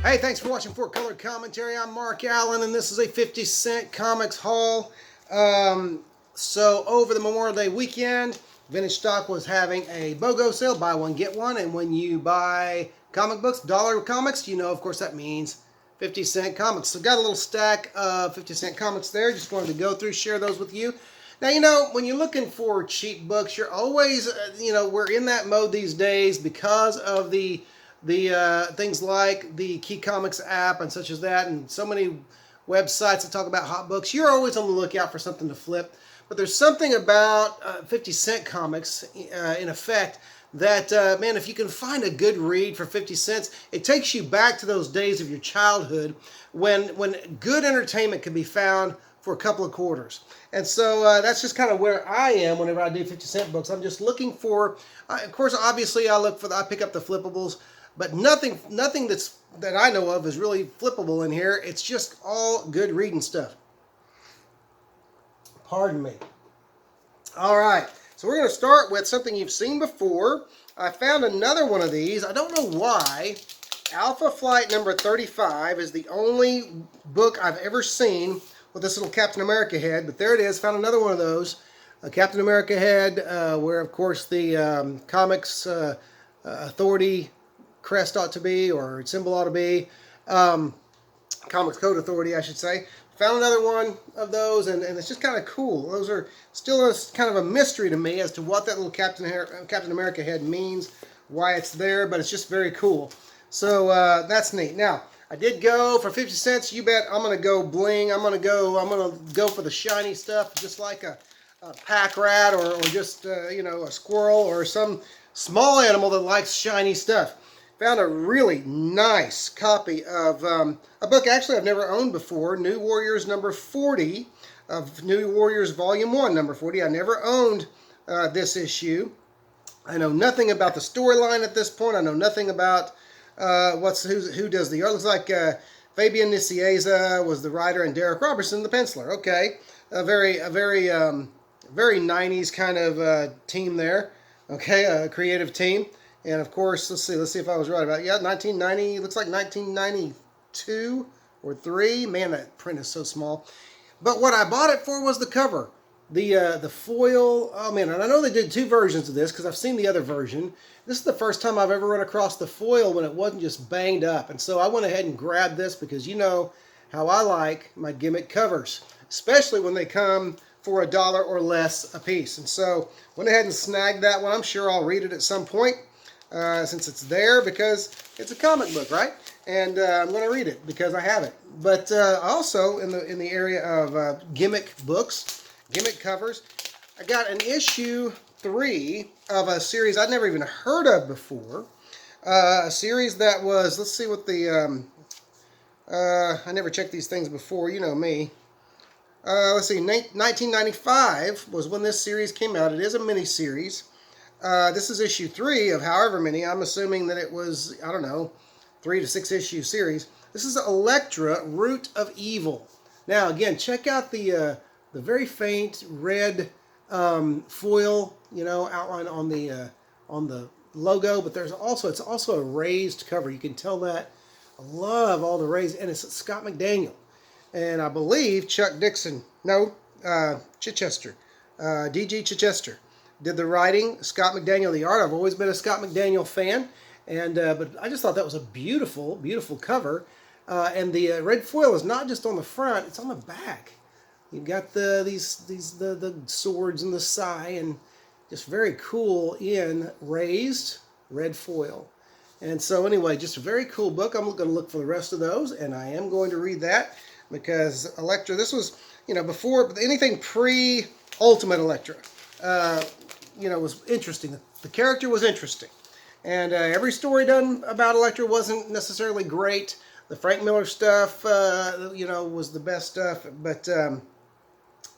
Hey, thanks for watching For Color Commentary. I'm Mark Allen, and this is a 50-cent comics haul. So over the Memorial Day weekend, Vintage Stock was having a BOGO sale, buy one, get one. And when you buy comic books, dollar comics, you know, of course, that means 50-cent comics. So got a little stack of 50-cent comics there. Just wanted to go through, share those with you. Now, you know, when you're looking for cheap books, you're always, we're in that mode these days because of the things like the Key Comics app and such as that, and so many websites that talk about hot books. You're always on the lookout for something to flip. But there's something about 50-cent comics, in effect, that, man, if you can find a good read for 50 cents, it takes you back to those days of your childhood when good entertainment could be found for a couple of quarters. And so that's just kind of where I am whenever I do 50-cent books. I'm just looking for, of course, obviously I pick up the flippables, but nothing that I know of is really flippable in here. It's just all good reading stuff. Pardon me. All right, so we're going to start with something you've seen before. I found another one of these. I don't know why. Alpha Flight number 35 is the only book I've ever seen with this little Captain America head, but there it is. Found another one of those. A Captain America head, where, of course, the comics authority crest ought to be, or symbol ought to be. Comics Code Authority, I should say. Found another one of those, and it's just kind of cool. Those are still kind of a mystery to me as to what that little Captain America head means, why it's there, but it's just very cool. So that's neat. Now, I did go for 50 cents. You bet I'm going to go bling. I'm going to go for the shiny stuff, just like a pack rat or just, a squirrel or some small animal that likes shiny stuff. Found a really nice copy of a book actually I've never owned before, New Warriors number 40 of New Warriors Volume 1, number 40. I never owned this issue. I know nothing about the storyline at this point. I know nothing about who does the art. Looks like Fabian Nicieza was the writer and Derek Robertson the penciler. Okay, a very 90s kind of team there. Okay, a creative team. And of course, let's see if I was right about it. Yeah, 1990, looks like 1992 or 3. Man, that print is so small. But what I bought it for was the cover. The foil. Oh man, and I know they did 2 versions of this because I've seen the other version. This is the first time I've ever run across the foil when it wasn't just banged up. And so I went ahead and grabbed this because you know how I like my gimmick covers, especially when they come for $1 or less a piece. And so went ahead and snagged that one. I'm sure I'll read it at some point. Since it's there, because it's a comic book, right? And I'm going to read it because I have it. But also in the area of gimmick books, gimmick covers, I got an issue 3 of a series I'd never even heard of before. A series that was, let's see what the I never checked these things before. You know me. Let's see, 1995 was when this series came out. It is a mini-series. This is issue 3 of however many. I'm assuming that it was, I don't know, 3 to 6 issue series. This is Elektra, Root of Evil. Now, again, check out the very faint red foil, outline on the logo. But it's also a raised cover. You can tell that. I love all the raised, and it's Scott McDaniel, and I believe Chuck Dixon. No, Chichester, D.G. Chichester did the writing, Scott McDaniel the art. I've always been a Scott McDaniel fan, and but I just thought that was a beautiful, beautiful cover. And the red foil is not just on the front; it's on the back. You've got the swords and the sai, and just very cool in raised red foil. And so anyway, just a very cool book. I'm going to look for the rest of those, and I am going to read that because Elektra. This was before anything pre-Ultimate Elektra. Was interesting. The character was interesting. And every story done about Elektra wasn't necessarily great. The Frank Miller stuff, was the best stuff. But,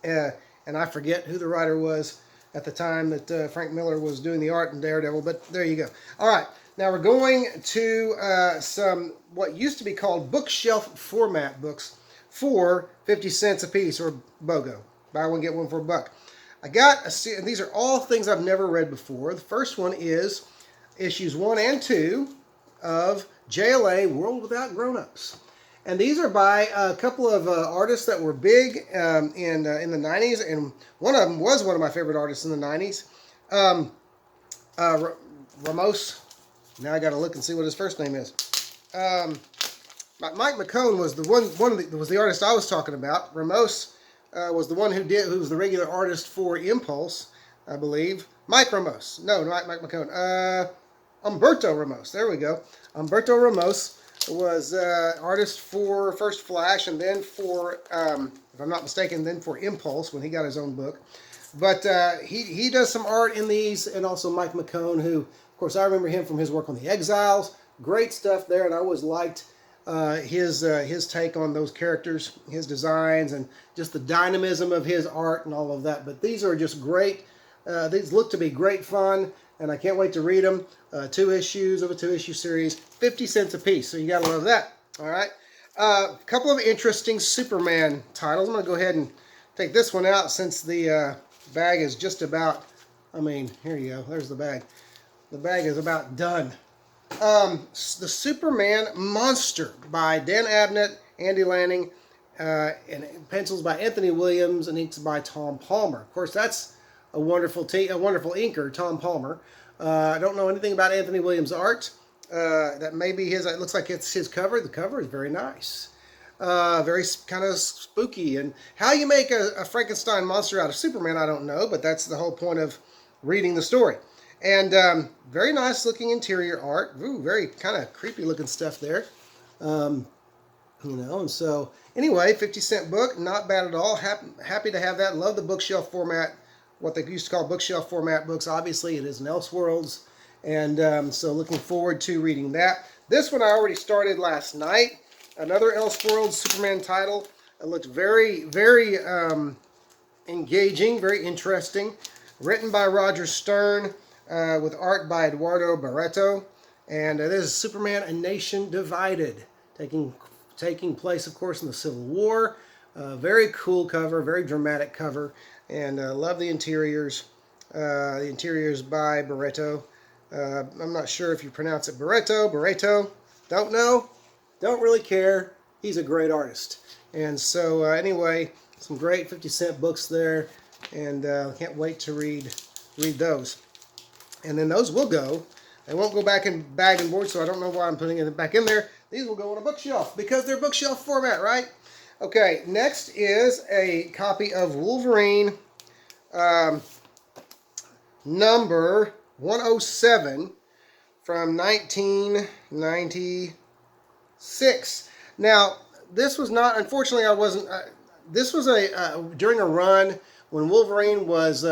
and I forget who the writer was at the time that Frank Miller was doing the art in Daredevil. But there you go. All right. Now we're going to some what used to be called bookshelf format books for 50 cents a piece, or BOGO. Buy one, get one for $1. I got and these are all things I've never read before. The first one is issues 1 and 2 of JLA World Without Grown-Ups. And these are by a couple of artists that were big in the 90s, and one of them was one of my favorite artists in the 90s. Ramos. Now I got to look and see what his first name is. Mike McCone was was the artist I was talking about. Ramos was the one who was the regular artist for Impulse, I believe. Mike Ramos. No, not Mike McCone. Humberto Ramos. There we go. Humberto Ramos was artist for first Flash and then for, if I'm not mistaken, then for Impulse when he got his own book. But he does some art in these, and also Mike McCone, who, of course, I remember him from his work on The Exiles. Great stuff there, and I always liked his take on those characters, his designs, and just the dynamism of his art and all of that. But these are just great. These look to be great fun, and I can't wait to read them. 2 issues of a 2-issue series, 50 cents a piece, so you gotta love that. All right, a couple of interesting Superman titles. I'm gonna go ahead and take this one out since the bag is just about, I mean, here you go, there's the bag. The bag is about done. The Superman Monster by Dan Abnett, Andy Lanning, and pencils by Anthony Williams, and inks by Tom Palmer. Of course, that's a wonderful inker, Tom Palmer. I don't know anything about Anthony Williams' art. That may be his. It looks like it's his cover. The cover is very nice. Very kind of spooky. And how you make a Frankenstein monster out of Superman, I don't know, but that's the whole point of reading the story. And very nice looking interior art. Ooh, very kind of creepy looking stuff there. And so anyway, 50-cent book, not bad at all. Happy to have that. Love the bookshelf format. What they used to call bookshelf format books. Obviously, it is an Elseworlds, and so looking forward to reading that. This one I already started last night. Another Elseworlds Superman title. It looked very, very engaging, very interesting. Written by Roger Stern, with art by Eduardo Barreto, and it is Superman: A Nation Divided, taking place, of course, in the Civil War. Very cool cover, very dramatic cover. And love the interiors. The interiors by Barreto. I'm not sure if you pronounce it Barreto. Don't know. Don't really care. He's a great artist. And so anyway, some great 50-cent books there. And can't wait to read those. And then those will go. They won't go back in bag and board, so I don't know why I'm putting it back in there. These will go on a bookshelf because they're bookshelf format, right? Okay, next is a copy of Wolverine number 107 from 1996. Now, this was not, unfortunately, I wasn't, this was during a run when Wolverine was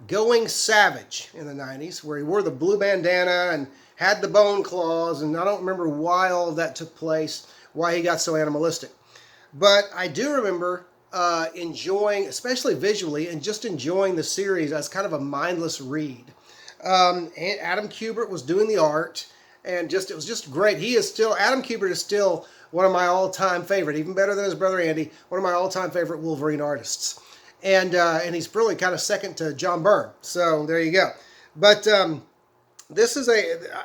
going savage in the 90s, where he wore the blue bandana and had the bone claws, and I don't remember why all of that took place, why he got so animalistic. But I do remember enjoying, especially visually, and just enjoying the series as kind of a mindless read. Adam Kubert was doing the art, and it was just great. Adam Kubert is still one of my all-time favorite, even better than his brother Andy, one of my all-time favorite Wolverine artists. And he's really kind of second to John Byrne. So there you go. But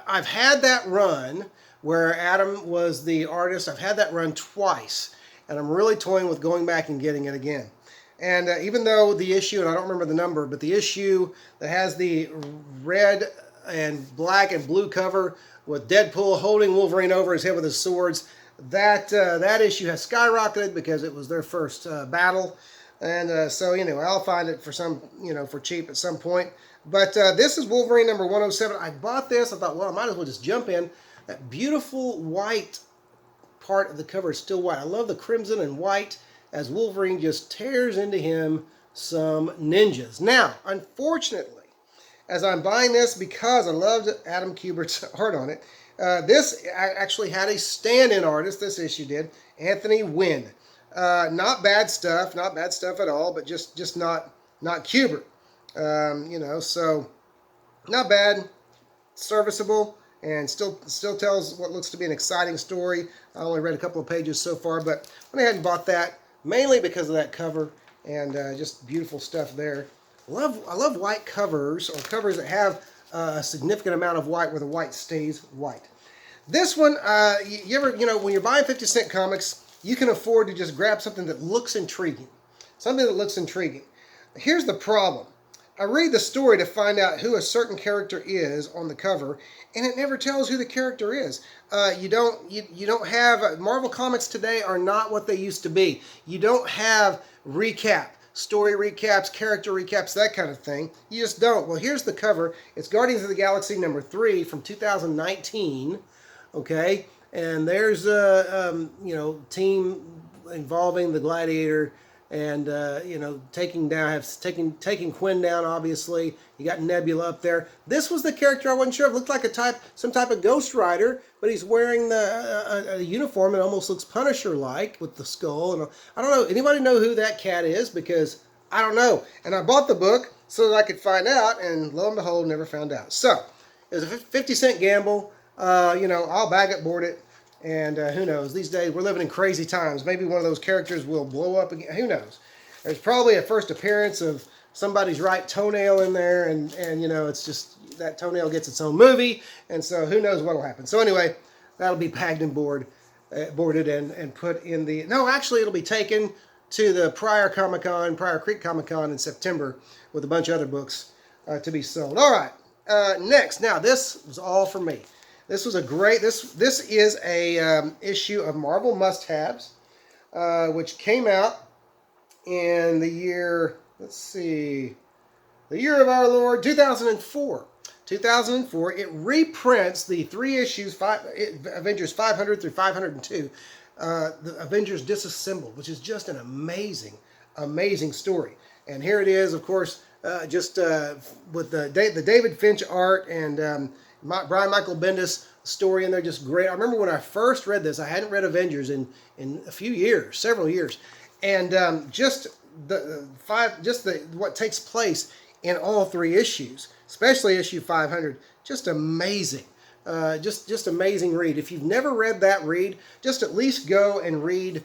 I've had that run where Adam was the artist. I've had that run twice. And I'm really toying with going back and getting it again. And even though the issue, and I don't remember the number, but the issue that has the red and black and blue cover with Deadpool holding Wolverine over his head with his swords, that issue has skyrocketed because it was their first battle. And so, I'll find it for for cheap at some point. But this is Wolverine number 107. I bought this. I thought, well, I might as well just jump in. That beautiful white part of the cover is still white. I love the crimson and white as Wolverine just tears into him some ninjas. Now, unfortunately, as I'm buying this because I loved Adam Kubert's art on it, this actually had a stand-in artist, this issue did, Anthony Wynn. Not bad stuff at all, but just not Kubert. So not bad, serviceable, and still tells what looks to be an exciting story. I only read a couple of pages so far, but went ahead and bought that, mainly because of that cover, and just beautiful stuff there. I love white covers, or covers that have a significant amount of white where the white stays white. This one, you ever, when you're buying 50-cent comics, you can afford to just grab something that looks intriguing. Something that looks intriguing. Here's the problem. I read the story to find out who a certain character is on the cover, and it never tells who the character is. You don't have Marvel comics today are not what they used to be. You don't have story recaps, character recaps, that kind of thing. You just don't. Well, here's the cover. It's Guardians of the Galaxy #3 from 2019. Okay, and there's a team involving the Gladiator and taking Quinn down. Obviously, you got Nebula up there. This was the character I wasn't sure of. Looked like some type of Ghost Rider, but he's wearing a uniform that almost looks Punisher-like with the skull. And I don't know. Anybody know who that cat is? Because I don't know. And I bought the book so that I could find out, and lo and behold, never found out. So it was a 50-cent gamble. I'll bag it, board it. And who knows? These days, we're living in crazy times. Maybe one of those characters will blow up again. Who knows? There's probably a first appearance of somebody's right toenail in there. And it's just that toenail gets its own movie. And so who knows what will happen. So anyway, that'll be bagged and boarded and put in the... No, actually, it'll be taken to the Pryor Creek Comic-Con in September with a bunch of other books to be sold. All right. Next. Now, this was all for me. This was a great. This is a issue of Marvel Must-Haves, which came out in the year. Let's see, the year of our Lord 2004. 2004. It reprints the 3 issues, Avengers 500 through 502, the Avengers Disassembled, which is just an amazing story. And here it is, of course, with the David Finch art and. Brian Michael Bendis story in there, just great. I remember when I first read this, I hadn't read Avengers in a few years, several years, and what takes place in all 3 issues, especially issue 500, just amazing, just amazing read. If you've never read that read, just at least go and read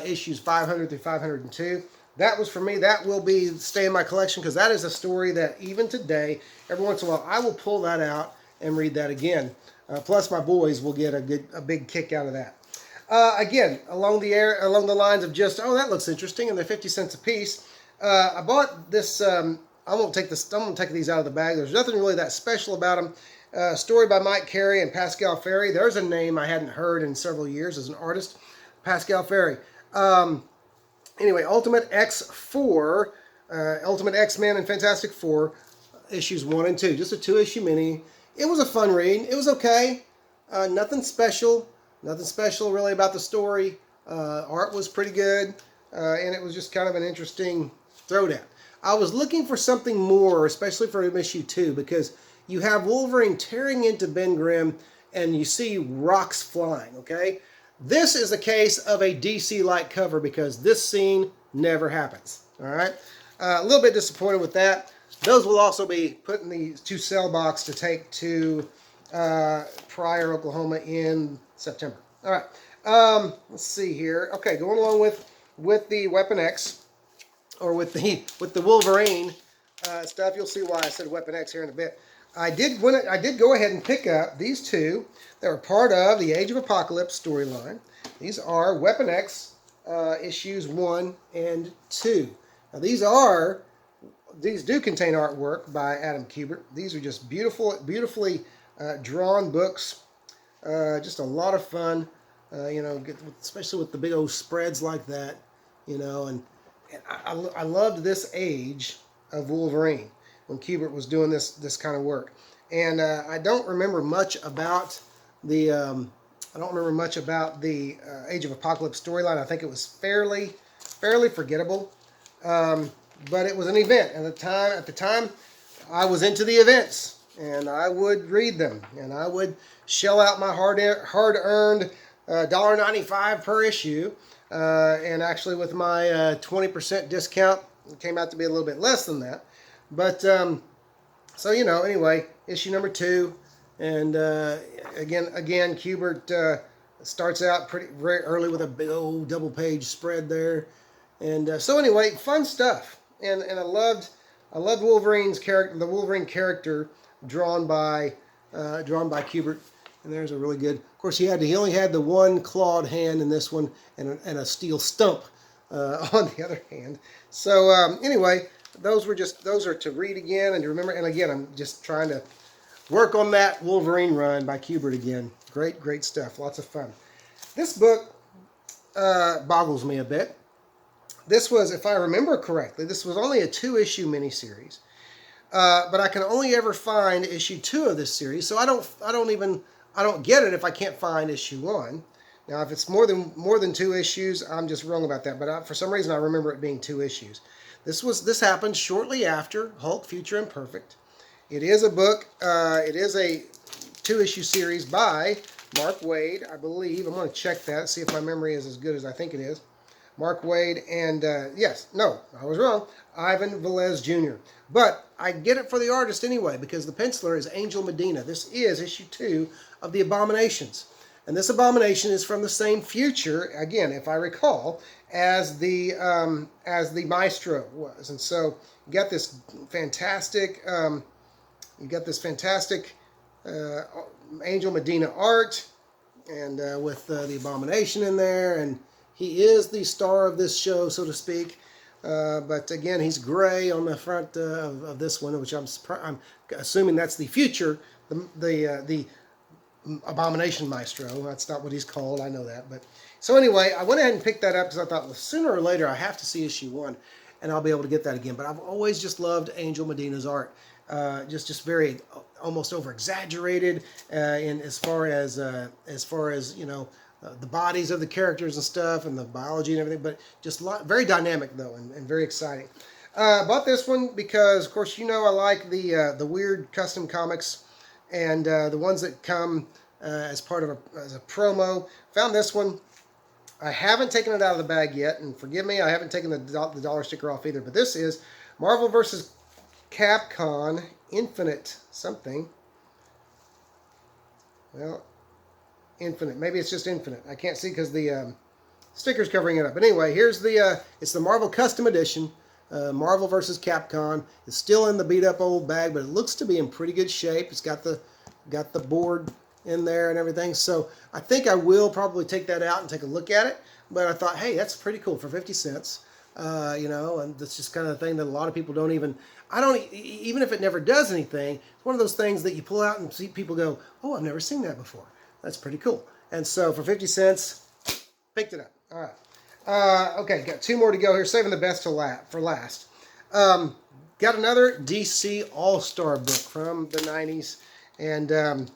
issues 500 through 502. That was for me. That will stay in my collection because that is a story that even today, every once in a while, I will pull that out and read that again. Plus, my boys will get a big kick out of that. Again, along the lines of just, that looks interesting, and they're 50 cents a piece. I bought this. I won't take these out of the bag. There's nothing really that special about them. Story by Mike Carey and Pascal Ferry. There's a name I hadn't heard in several years as an artist, Pascal Ferry. Anyway, Ultimate X4, Ultimate X-Men and Fantastic Four, issues 1 and 2. Just a 2-issue mini. It was a fun read. It was okay. Nothing special. Nothing special really about the story. Art was pretty good. And it was just kind of an interesting throwdown. I was looking for something more, especially for issue 2, because you have Wolverine tearing into Ben Grimm and you see rocks flying, okay? This is a case of a DC-like cover because this scene never happens, all right? A little bit disappointed with that. Those will also be put in the to sell box to take to Pryor, Oklahoma in September. All right. Let's see here. Okay, going along with the Weapon X, or with the Wolverine stuff. You'll see why I said Weapon X here in a bit. I did go ahead and pick up these 2 that were part of the Age of Apocalypse storyline. These are Weapon X issues 1 and 2. Now these do contain artwork by Adam Kubert. These are just beautifully drawn books. Just a lot of fun, especially with the big old spreads like that, and I loved this age of Wolverine when Kubert was doing this kind of work. And I don't remember much about the Age of Apocalypse storyline. I think it was fairly forgettable. But it was an event, and at the time, I was into the events, and I would read them, and I would shell out my hard-earned $1.95 per issue, and actually with my 20% discount, it came out to be a little bit less than that. But so anyway, issue number 2, and again, Kubert starts out very early with a big old double-page spread there, and so anyway, fun stuff. And I loved Wolverine's character, the Wolverine character drawn by Kubert. And there's a really good. Of course, he only had the one clawed hand in this one, and a steel stump on the other hand. So anyway, those are to read again and to remember. And again, I'm just trying to work on that Wolverine run by Kubert again. Great stuff. Lots of fun. This book boggles me a bit. This was, if I remember correctly, this was only a 2-issue miniseries. But I can only ever find issue 2 of this series, so I don't get it if I can't find issue 1. Now, if it's more than 2 issues, I'm just wrong about that. But for some reason, I remember it being 2 issues. This happened shortly after Hulk, Future, and Perfect. It is a book. It is a 2-issue series by Mark Waid, I believe. I'm going to check that, see if my memory is as good as I think it is. Mark Waid and, I was wrong, Ivan Velez Jr. But I get it for the artist anyway, because the penciler is Angel Medina. This is issue 2 of the Abominations. And this Abomination is from the same future, again, if I recall, as the Maestro was. And so you got this fantastic, Angel Medina art, and with the Abomination in there, and he is the star of this show, so to speak. But again, he's gray on the front of this one, which I'm assuming that's the future, the Abomination Maestro. That's not what he's called, I know that. But so anyway, I went ahead and picked that up because I thought, well, sooner or later I have to see issue 1, and I'll be able to get that again. But I've always just loved Angel Medina's art. Just very almost over exaggerated in as far as the bodies of the characters and stuff, and the biology and everything, but just very dynamic though, and very exciting. Bought this one because, of course, I like the weird custom comics, and the ones that come as part of as a promo. Found this one. I haven't taken it out of the bag yet, and forgive me, I haven't taken the dollar sticker off either. But this is Marvel vs. Capcom Infinite something. Well, Infinite. Maybe it's just Infinite. I can't see because the sticker's covering it up. But anyway, here's it's the Marvel Custom Edition. Marvel vs. Capcom. It's still in the beat up old bag, but it looks to be in pretty good shape. It's got the board in there and everything. So I think I will probably take that out and take a look at it. But I thought, hey, that's pretty cool for 50 cents. And that's just kind of the thing that a lot of people don't even if it never does anything, it's one of those things that you pull out and see people go, oh, I've never seen that before. That's pretty cool. And so for 50 cents, picked it up. All right. Okay, got 2 more to go here. Saving the best for last. Got another DC All-Star book from the 90s. And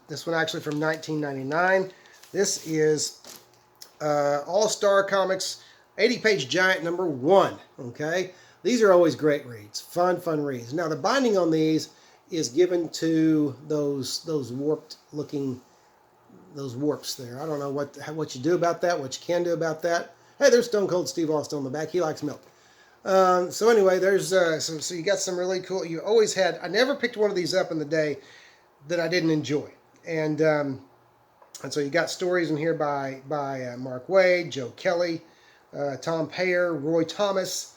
this one actually from 1999. This is All-Star Comics 80-page giant number 1. Okay? These are always great reads. Fun reads. Now, the binding on these is given to those warps there. I don't know what you do about that, what you can do about that. Hey, there's Stone Cold Steve Austin on the back. He likes milk. So anyway, there's so you got some really cool. You always had. I never picked one of these up in the day that I didn't enjoy, and so you got stories in here by Mark Waid, Joe Kelly, Tom Payer, Roy Thomas,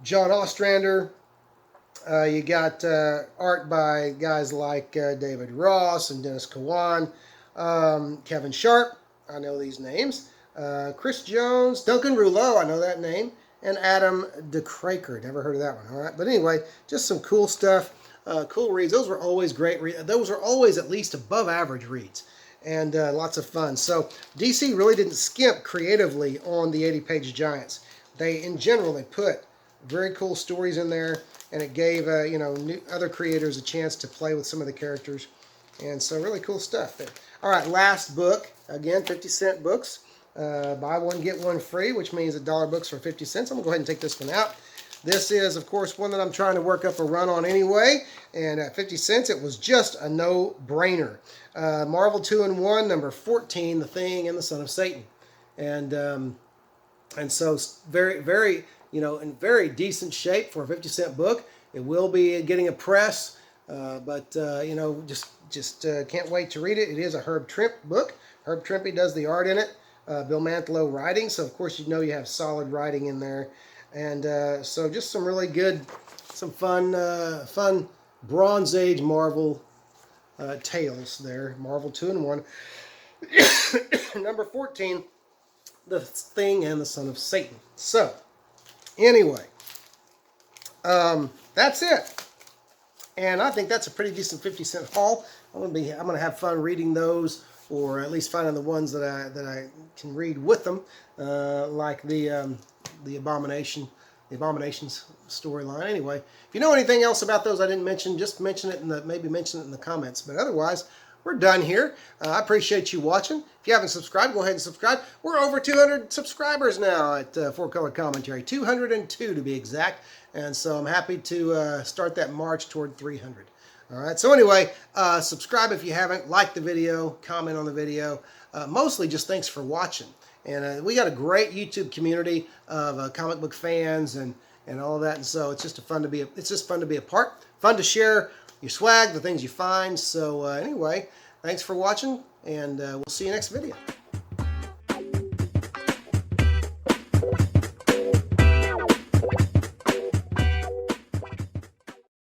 John Ostrander. You got art by guys like David Ross and Dennis Kawan, Kevin Sharp, I know these names, Chris Jones, Duncan Rouleau, I know that name, and Adam DeCraker. Never heard of that one. All right, but anyway, just some cool stuff, cool reads. Those were always great reads. Those are always at least above average reads, and lots of fun. So DC really didn't skimp creatively on the 80-page giants. They, in general, they put very cool stories in there, and it gave other creators a chance to play with some of the characters, and so really cool stuff there. All right, last book, again, 50-cent books. Buy one, get one free, which means $1 books for 50 cents. I'm going to go ahead and take this one out. This is, of course, one that I'm trying to work up a run on anyway, and at 50 cents, it was just a no-brainer. Marvel 2-in-1, number 14, The Thing and the Son of Satan. And so very in very decent shape for a 50-cent book. It will be getting a press, but just can't wait to read it. It is a Herb Trimpe book. Herb Trimpe does the art in it. Bill Mantlo writing, so of course you have solid writing in there. And so just some really good, some fun Bronze Age Marvel tales there. Marvel 2-in-1. Number 14, The Thing and the Son of Satan. So, anyway, that's it. And I think that's a pretty decent 50-cent haul. I'm gonna have fun reading those, or at least finding the ones that I can read with them, like the Abominations storyline. Anyway, if you know anything else about those I didn't mention, just mention it maybe mention it in the comments. But otherwise, we're done here. I appreciate you watching. If you haven't subscribed, go ahead and subscribe. We're over 200 subscribers now at 4Color Commentary, 202 to be exact. And so I'm happy to start that march toward 300. All right. So anyway, subscribe if you haven't. Like the video. Comment on the video. Mostly just thanks for watching. And we got a great YouTube community of comic book fans and all of that. And so it's just fun to be a part. Fun to share your swag, the things you find. So anyway, thanks for watching, and we'll see you next video.